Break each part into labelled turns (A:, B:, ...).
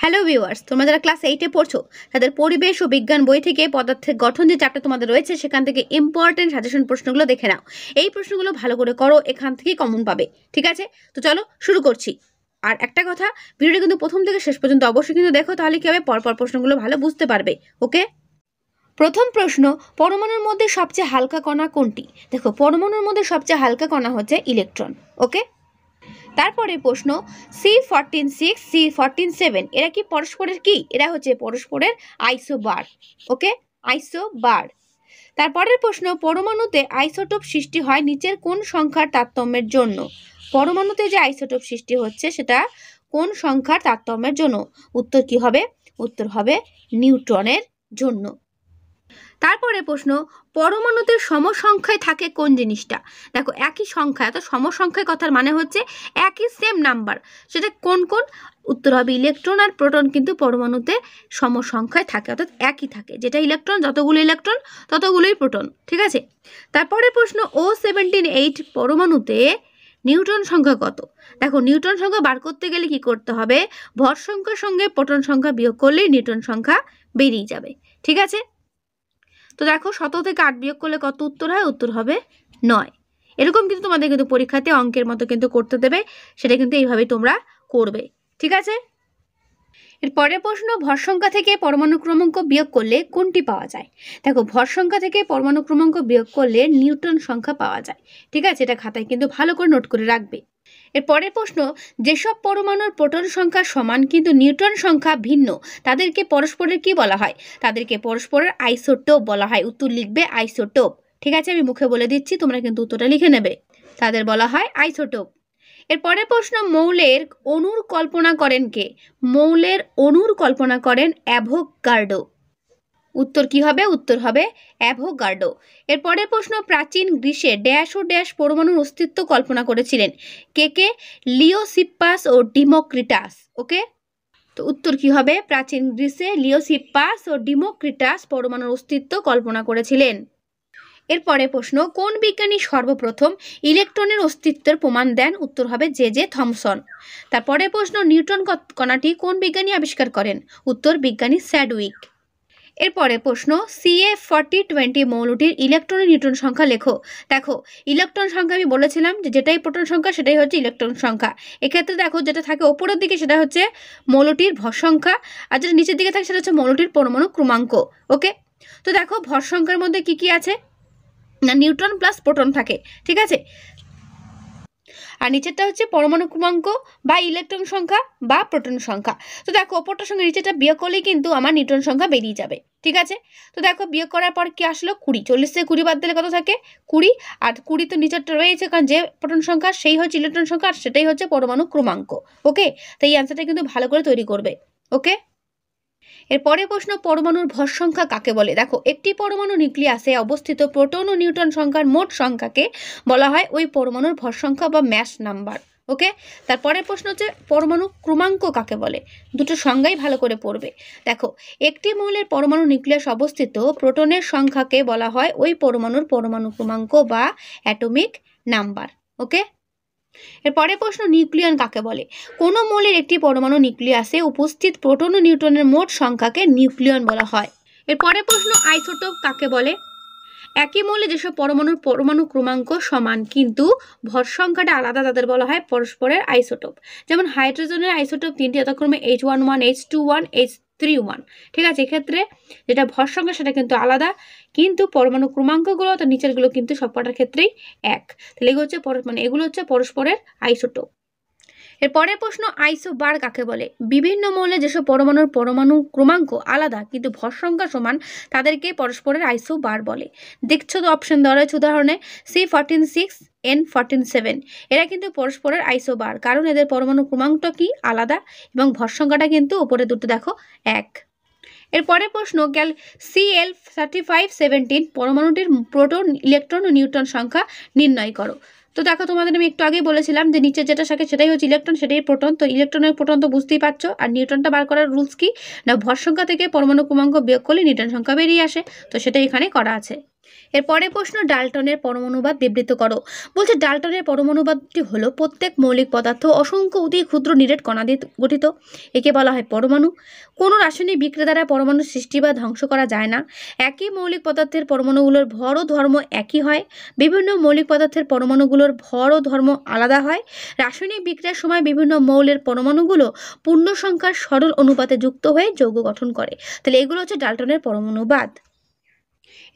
A: Hello viewers, তোমরা যারা class 8 এ পড়ছো তাদের পরিবেশ ও বিজ্ঞান বই থেকে পদার্থের গঠন যে চ্যাপ্টার তোমাদের রয়েছে সেখান থেকে ইম্পর্টেন্ট সাজেশন প্রশ্নগুলো দেখে নাও। এই প্রশ্নগুলো ভালো করে করো, এখান থেকেই কমন পাবে। ঠিক আছে, তো চলো শুরু করছি। আর একটা কথা, ভিডিওটা কিন্তু প্রথম থেকে শেষ পর্যন্ত অবশ্যই কিন্তু দেখো, তাহলে কি হবে পরপর প্রশ্নগুলো ভালো বুঝতে পারবে। ওকে, প্রথম প্রশ্ন, পরমাণুর মধ্যে সবচেয়ে হালকা কণা কোনটি? দেখো, পরমাণুর মধ্যে সবচেয়ে হালকা কণা হচ্ছে ইলেকট্রন। ওকে, তারপরে প্রশ্ন, C14 6 C14 7 এরা কি পরস্পরের কি? এরা হচ্ছে পরস্পরের আইসোবার। ওকে, আইসোবার। তারপরের প্রশ্ন, পরমাণুতে আইসোটোপ সৃষ্টি হয় নিচের কোন সংখ্যার তারতম্যের জন্য? পরমাণুতে যে আইসোটোপ সৃষ্টি হচ্ছে সেটা কোন সংখ্যার তারতম্যের জন্য? উত্তর কি হবে? উত্তর হবে নিউট্রনের জন্য। তারপরে প্রশ্ন, পরমাণুতে সমসংখ্যায় থাকে কোন জিনিসটা? দেখো, একই সংখ্যা, তো সমসংখ্যায় কথার মানে হচ্ছে একই সেম নাম্বার, সেটা কোন কোন? উত্তর হবে ইলেকট্রন আর প্রোটন কিন্তু পরমাণুতে সমসংখ্যায় থাকে, অর্থাৎ একই থাকে। যেটা ইলেকট্রন, যতগুলো ইলেকট্রন ততগুলোই প্রোটন। ঠিক আছে, তারপরে প্রশ্ন, O17 8 পরমাণুতে নিউট্রন সংখ্যা কত? দেখো, নিউট্রন সংখ্যা বার করতে গেলে কি করতে হবে? ভর সংখ্যার সঙ্গে প্রোটন সংখ্যা বিয়োগ করলেই নিউট্রন সংখ্যা বেরিয়ে যাবে। ঠিক আছে, তো দেখো 17 থেকে 8 বিয়োগ করলে কত উত্তর হয়? উত্তর হবে 9। এরকম কিন্তু তোমাদের কিন্তু পরীক্ষাতে অঙ্কের মতো কিন্তু করতে দেবে, সেটা কিন্তু এইভাবেই তোমরা করবে। ঠিক আছে, এর পরের প্রশ্ন, ভর সংখ্যা থেকে পরমাণু ক্রমাঙ্ক বিয়োগ করলে কোনটি পাওয়া যায়? দেখো, ভর সংখ্যা থেকে পরমাণু ক্রমাঙ্ক বিয়োগ করলে নিউটন সংখ্যা পাওয়া যায়। ঠিক আছে, এটা খাতায় কিন্তু ভালো করে নোট করে রাখবে। এর পরের প্রশ্ন, যেসব পরমাণুর প্রোটন সংখ্যা সমান কিন্তু নিউট্রন সংখ্যা ভিন্ন, তাদেরকে পরস্পরের কি বলা হয়? তাদেরকে পরস্পরের আইসোটোপ বলা হয়। উত্তর লিখবে আইসোটোপ। ঠিক আছে, আমি মুখে বলে দিচ্ছি, তোমরা কিন্তু উত্তরটা লিখে নেবে। তাদের বলা হয় আইসোটোপ। এর পরের প্রশ্ন, মৌলের অণুর কল্পনা করেন কে? মৌলের অণুর কল্পনা করেন অ্যাভোগাড্রো। উত্তর কি হবে? উত্তর হবে অ্যাভোগাড্রো। এর পরের প্রশ্ন, প্রাচীন গ্রীসে ড্যাশ ও ড্যাশ পরমাণুর অস্তিত্ব কল্পনা করেছিলেন? কে কে? লিওসিপ্পাস ও ডিমোক্রিটাস। ওকে, তো উত্তর কি হবে? প্রাচীন গ্রীসে লিওসিপ্পাস ও ডিমোক্রিটাস পরমাণুর অস্তিত্ব কল্পনা করেছিলেন। এরপরে প্রশ্ন, কোন বিজ্ঞানী সর্বপ্রথম ইলেকট্রনের অস্তিত্বের প্রমাণ দেন? উত্তর হবে জে থমসন। তারপরে প্রশ্ন, নিউট্রন কণাটি কোন বিজ্ঞানী আবিষ্কার করেন? উত্তর বিজ্ঞানী স্যাডউইক। এরপরে প্রশ্ন, CF4020 মৌলটির ইলেকট্রনের নিউট্রন সংখ্যা লেখো। দেখো, ইলেকট্রন সংখ্যা আমি বলেছিলাম যে যেটাই প্রোটন সংখ্যা সেটাই হচ্ছে ইলেকট্রন সংখ্যা। এক্ষেত্রে দেখো, যেটা থাকে ওপরের দিকে সেটা হচ্ছে মৌলটির ভর সংখ্যা, আর যেটা নিচের দিকে থাকে সেটা হচ্ছে মৌলটির পরমাণু ক্রমাঙ্ক। ওকে, তো দেখো ভর সংখ্যার মধ্যে কি কি আছে না, নিউট্রন প্লাস প্রোটন থাকে। ঠিক আছে, আর নিচেরটা হচ্ছে পরমাণু ক্রমাঙ্ক বা ইলেকট্রন সংখ্যা বা প্রোটন সংখ্যা। তো দেখো, ওপরটার সঙ্গে নিচেরটা বিয়োগ করলেই কিন্তু আমার নিউট্রন সংখ্যা বেরিয়ে যাবে। ঠিক আছে, তো দেখো বিয়োগ করার পর কি আসলো? 20। 40 থেকে 20 বাদ দিলে কত থাকে? 20। আর 20 তো নিচেরটা রয়েছে, কারণ যে প্রোটন সংখ্যা সেই হচ্ছে ইলেকট্রন সংখ্যা, আর সেটাই হচ্ছে পরমাণু ক্রমাঙ্ক। ওকে, তো এই অ্যান্সারটা কিন্তু ভালো করে তৈরি করবে। ওকে, এরপরে প্রশ্ন, পরমাণুর ভর সংখ্যা কাকে বলে? দেখো, একটি পরমাণু নিউক্লিয়াসে অবস্থিত প্রোটন ও নিউট্রন সংখ্যার মোট সংখ্যাকে বলা হয় ওই পরমাণুর ভর সংখ্যা বা ম্যাস নাম্বার। ওকে, তারপরের প্রশ্ন হচ্ছে পরমাণু ক্রমাঙ্ক কাকে বলে? দুটো সংজ্ঞাই ভালো করে পড়বে। দেখো, একটি মৌলের পরমাণু নিউক্লিয়াস অবস্থিত প্রোটনের সংখ্যাকে বলা হয় ওই পরমাণুর পরমাণু ক্রমাঙ্ক বা অ্যাটমিক নাম্বার। ওকে, এরপরে প্রশ্ন, নিউক্লিয়ন কাকে বলে? কোনো মৌলের একটি পরমাণু নিউক্লিয়াসে উপস্থিত প্রোটন ও নিউট্রনের মোট সংখ্যাকে নিউক্লিয়ন বলা হয়। এরপরে প্রশ্ন, আইসোটোপ কাকে বলে? একই মৌলে যেসব পরমাণুর পরমাণু ক্রমাঙ্ক সমান কিন্তু ভর সংখ্যাটা আলাদা, তাদের বলা হয় পরস্পরের আইসোটোপ। যেমন হাইড্রোজেনের আইসোটোপ 3টি, যথাক্রমে H11 H21 H31। ঠিক আছে, এক্ষেত্রে যেটা ভর সংখ্যা সেটা কিন্তু আলাদা, কিন্তু পরমাণু ক্রমাঙ্কগুলো তার নিচেরগুলো কিন্তু সবকটার ক্ষেত্রেই এক। তাহলে এগুলো হচ্ছে পরস্পরের আইসোটোপ। এরপরের প্রশ্ন, আইসোবার কাকে বলে? বিভিন্ন মৌলে যেসব পরমাণুর পরমাণু ক্রমাঙ্ক আলাদা কিন্তু ভর সংখ্যা সমান তাদেরকে পরস্পরের আইসোবার বলে। দেখছো তো অপশন দেওয়া রয়েছে উদাহরণে, C14 6 N14 7। এরা কিন্তু পরস্পরের আইসোবার, কারণ এদের পরমাণু ক্রমাঙ্কটা কি আলাদা এবং ভর সংখ্যাটা কিন্তু উপরে দুটো দেখো এক। এরপরে প্রশ্ন, Cl3517 পরমাণুটির প্রোটন, ইলেকট্রন ও নিউট্রন সংখ্যা নির্ণয় করো। তো দেখো, তোমাদের আমি একটু আগেই বলেছিলাম যে নিচে যেটা থাকে সেটাই হচ্ছে ইলেকট্রন, সেটাই প্রোটন। তো ইলেকট্রনের প্রোটন তো বুঝতেই পারছো, আর নিউট্রনটা বার করার রুলস কি না, ভর সংখ্যা থেকে পরমাণু ক্রমাঙ্ক বিয়োগ করলে নিউট্রন সংখ্যা বেরিয়ে আসে। তো সেটা এখানে করা আছে। এরপরে প্রশ্ন, ডাল্টনের পরমাণুবাদ বিবৃত করো। বলছে ডাল্টনের পরমাণুবাদটি হলো প্রত্যেক মৌলিক পদার্থ অসংখ্য অতি ক্ষুদ্র নিরেট কণা দিয়ে গঠিত। একে বলা হয় পরমাণু। কোনো রাসায়নিক বিক্রিয়া দ্বারা পরমাণু সৃষ্টি বা ধ্বংস করা যায় না। একই মৌলিক পদার্থের পরমাণুগুলোর ভর ও ধর্ম একই হয়। বিভিন্ন মৌলিক পদার্থের পরমাণুগুলোর ভর ও ধর্ম আলাদা হয়। রাসায়নিক বিক্রিয়ার সময় বিভিন্ন মৌলের পরমাণুগুলো পূর্ণ সংখ্যার সরল অনুপাতে যুক্ত হয়ে যৌগ গঠন করে। তাহলে এগুলো হচ্ছে ডাল্টনের পরমাণুবাদ।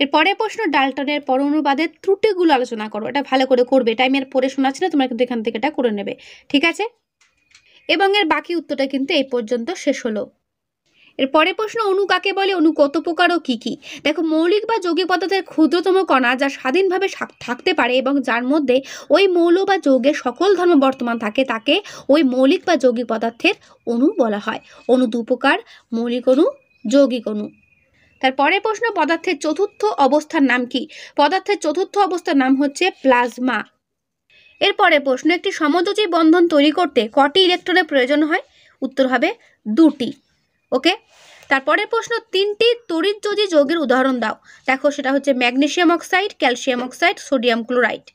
A: এরপরে প্রশ্ন, ডাল্টনের পরমাণুবাদের ত্রুটিগুলো আলোচনা করো। এটা ভালো করে করবে, টাইমের পরে শোনাচ্ছি না, তোমরা কিন্তু এখান থেকে এটা করে নেবে, ঠিক আছে? এবং এর বাকি উত্তরটা কিন্তু এই পর্যন্ত শেষ হলো। এরপরে প্রশ্ন, অণু কাকে বলে, অণু কত প্রকার ও কি কি? দেখো, মৌলিক বা যৌগিক পদার্থের ক্ষুদ্রতম কণা যা স্বাধীনভাবে থাকতে পারে এবং যার মধ্যে ওই মৌল বা যৌগের সকল ধর্ম বর্তমান থাকে তাকে ওই মৌলিক বা যৌগিক পদার্থের অণু বলা হয়। অণু দু প্রকার, মৌলিক অণু, যৌগিক অণু। তারপরে প্রশ্ন, পদার্থের চতুর্থ অবস্থার নাম কি? পদার্থের চতুর্থ অবস্থার নাম হচ্ছে প্লাজমা। এরপরে প্রশ্ন, একটি সমযোজী বন্ধন তৈরি করতে কটি ইলেকট্রনের প্রয়োজন হয়? উত্তর হবে 2টি। ওকে। তারপরে প্রশ্ন, 3টি তড়িৎযোজী যৌগের উদাহরণ দাও। দেখো, সেটা হচ্ছে magnesium oxide, calcium oxide, sodium chloride.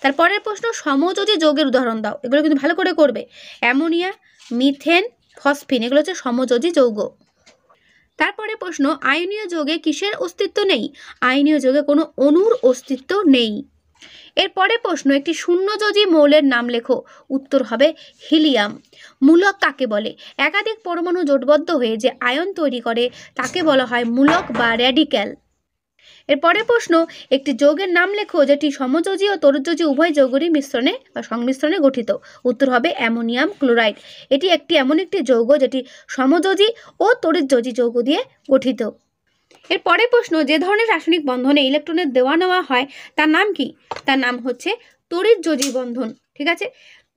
A: তারপরের প্রশ্ন, সমযোজী যৌগের উদাহরণ দাও। এগুলো কিন্তু ভালো করে করবে। অ্যামোনিয়া, মিথেন, ফসফিন, এগুলো হচ্ছে সমযোজী যৌগ। তারপরে প্রশ্ন, আয়নীয় যৌগে কিসের অস্তিত্ব নেই? আয়নীয় যৌগে কোনো অণুর অস্তিত্ব নেই। এরপরে প্রশ্ন, একটি শূন্যযোজী মৌলের নাম লেখো। উত্তর হবে হিলিয়াম। মূলক কাকে বলে? একাধিক পরমাণু জোটবদ্ধ হয়ে যে আয়ন তৈরি করে তাকে বলা হয় মূলক বা র্যাডিক্যাল। এরপরে প্রশ্ন, একটি যৌগের নাম লেখো যেটি সমযোজী ও তড়িৎযোজী উভয় যৌগেরই মিশ্রণে বা সংমিশ্রণে গঠিত। উত্তর হবে অ্যামোনিয়াম ক্লোরাইড। এটি এমন একটি যৌগ যেটি সমযোজী ও তড়িৎযোজী যৌগ দিয়ে গঠিত। এরপরে প্রশ্ন, যে ধরনের রাসায়নিক বন্ধনে ইলেকট্রনের দেওয়া নেওয়া হয় তার নাম কি? তার নাম হচ্ছে তড়িৎযোজী বন্ধন, ঠিক আছে?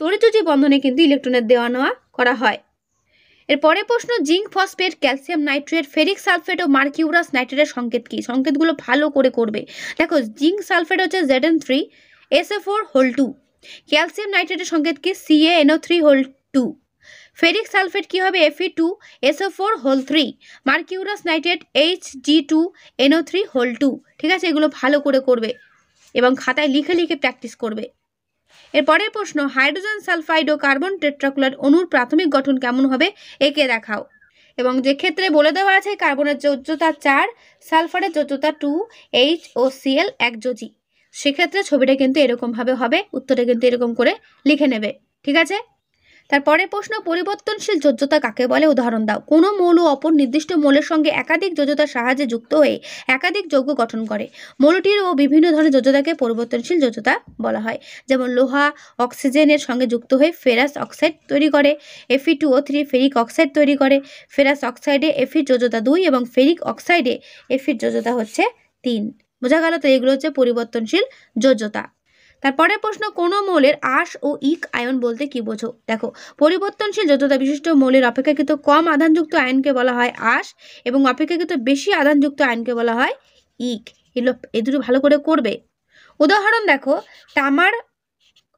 A: তড়িৎযোজী বন্ধনে কিন্তু ইলেকট্রনের দেওয়া নেওয়া করা হয়। এরপরে প্রশ্ন, zinc phosphate, calcium nitrate, ferric sulphate ও মার্কিউরাস নাইট্রেটের সংকেত কি? সংকেতগুলো ভালো করে করবে। দেখো, জিঙ্ক সালফেট হচ্ছে Zn3SO4 2। ক্যালসিয়াম নাইট্রেটের সংকেত কি? CaNO3 2। ফেরিক সালফেট কি হবে? Fe2SO4 3। Mercurous nitrate Hg2NO3 2। ঠিক আছে, এগুলো ভালো করে করবে এবং খাতায় লিখে লিখে প্র্যাকটিস করবে। এরপরের প্রশ্ন, হাইড্রোজেন সালফাইড ও কার্বন টেট্রাক্লোরাইড অণুর প্রাথমিক গঠন কেমন হবে? একে দেখাও। এবং যে ক্ষেত্রে বলে দেওয়া আছে কার্বনের যোজ্যতা 4, সালফারের যোজ্যতা 2, H ও Cl একযোজী, সেক্ষেত্রে ছবিটা কিন্তু এরকমভাবে হবে। উত্তরটা কিন্তু এরকম করে লিখে নেবে, ঠিক আছে? তারপরে প্রশ্ন, পরিবর্তনশীল যোজ্যতা কাকে বলে? উদাহরণ দাও। কোনো মৌল অপর নির্দিষ্ট মৌলের সঙ্গে একাধিক যোজ্যতার সাহায্যে যুক্ত হয়ে একাধিক যৌগ গঠন করে। মৌলটির ও বিভিন্ন ধরনের যোজ্যতাকে পরিবর্তনশীল যোজ্যতা বলা হয়। যেমন লোহা অক্সিজেনের সঙ্গে যুক্ত হয়ে ফেরাস অক্সাইড তৈরি করে, Fe2O3 ফেরিক অক্সাইড তৈরি করে। ফেরাস অক্সাইডে Feর যোজ্যতা 2 এবং ফেরিক অক্সাইডে Feর যোজ্যতা হচ্ছে 3। বোঝা গেল? তো এগুলো হচ্ছে পরিবর্তনশীল যোজ্যতা। তারপরে প্রশ্ন, কোনো মৌলের আঁশ ও ইক আয়ন বলতে কি বোঝো? দেখো, পরিবর্তনশীল যোজ্যতা বিশিষ্ট মৌলের অপেক্ষাকৃত কম আধানযুক্ত আয়নকে বলা হয় আঁশ এবং অপেক্ষাকৃত বেশি আধানযুক্ত আয়নকে বলা হয় ইক। এই দুটো ভালো করে করবে। উদাহরণ দেখো, তামার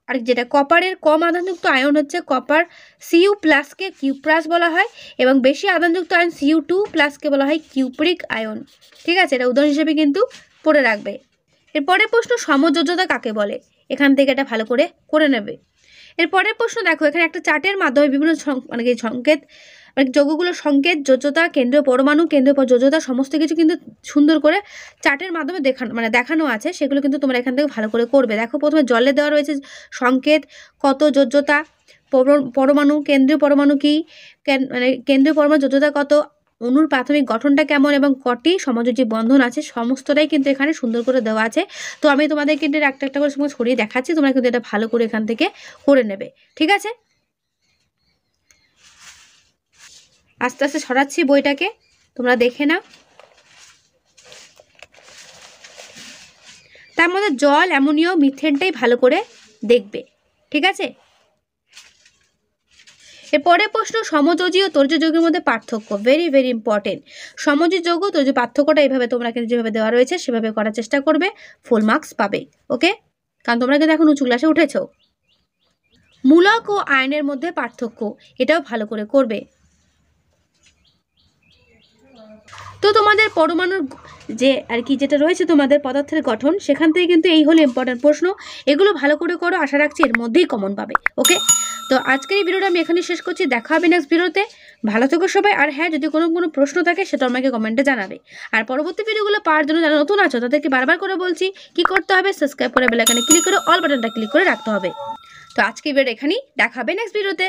A: আর যেটা কপারের কম আধানযুক্ত আয়ন হচ্ছে কপার Cu+ কে কিউপ্রাস বলা হয় এবং বেশি আধানযুক্ত আয়ন Cu2+ কে বলা হয় কিউপ্রিক আয়ন। ঠিক আছে, এটা উদাহরণ হিসেবে কিন্তু পড়ে রাখবে। এরপরে প্রশ্ন, সমযোজ্যতা কাকে বলে? এখান থেকে এটা ভালো করে করে নেবে। এরপরের প্রশ্ন দেখো, এখানে একটা চার্টের মাধ্যমে বিভিন্ন সংকেত যৌগগুলোর সংকেত, যোজ্যতা, কেন্দ্রীয় পরমাণু, কেন্দ্রীয় যোজ্যতা সমস্ত কিছু কিন্তু সুন্দর করে চার্টের মাধ্যমে দেখানো আছে। সেগুলো কিন্তু তোমরা এখান থেকে ভালো করে করবে। দেখো, প্রথমে জলে দেওয়া রয়েছে সংকেত, কত যোজ্যতা, পরমাণু, কেন্দ্রীয় পরমাণু কি, কেন্দ্রীয় পরমাণু যোজ্যতা কত, অণুর প্রাথমিক গঠনটা কেমন এবং কটি সমযোজী বন্ধন আছে, সমস্তটাই কিন্তু এখানে সুন্দর করে দেওয়া আছে। তো আমি তোমাদের কিন্তু একটা একটা করে সময় সরিয়ে দেখাচ্ছি, তোমরা কিন্তু এটা ভালো করে এখান থেকে করে নেবে, ঠিক আছে? আস্তে আস্তে সরাচ্ছি বইটাকে, তোমরা দেখে নাও। তার মধ্যে জল, অ্যামোনিয়া, মিথেনটাই ভালো করে দেখবে, ঠিক আছে? এরপরে প্রশ্ন, সমযোজী ও তড়িৎ যৌগের মধ্যে পার্থক্য। Very very important. সমযোজী যৌগ তড়িৎ পার্থক্যটা এইভাবে তোমরা কিন্তু যেভাবে দেওয়া রয়েছে সেভাবে করার চেষ্টা করবে, ফুল মার্কস পাবে। ওকে, কারণ তোমরা কিন্তু এখন উঁচু ক্লাসে উঠেছো। মূলক ও আয়নের মধ্যে পার্থক্য, এটাও ভালো করে করবে। তো তো তোমাদের পরমাণুর যে আর কি যেটা রয়েছে তোমাদের পদার্থের গঠন, সেখান থেকে কিন্তু এই হলো ইম্পর্টেন্ট প্রশ্ন। এগুলো ভালো করে করো, আশা রাখছি এর মধ্যেই কমন পাবে। ওকে, তো আজকের এই ভিডিওটা আমি এখানে শেষ করছি। দেখা হবে নেক্সট ভিডিওতে। ভালো থেকো সবাই। আর হ্যাঁ, যদি কোনো প্রশ্ন থাকে সেটা আমাকে কমেন্টে জানাবে। আর পরবর্তী ভিডিওগুলো পাওয়ার জন্য যারা নতুন আছো তাদেরকে বারবার করে বলছি কি করতে হবে, সাবস্ক্রাইব করে বেল আইকনে ক্লিক করে অল বাটনটা ক্লিক করে রাখতে হবে। তো আজকের ভিডিও এখানেই, দেখা হবে নেক্সট ভিডিওতে।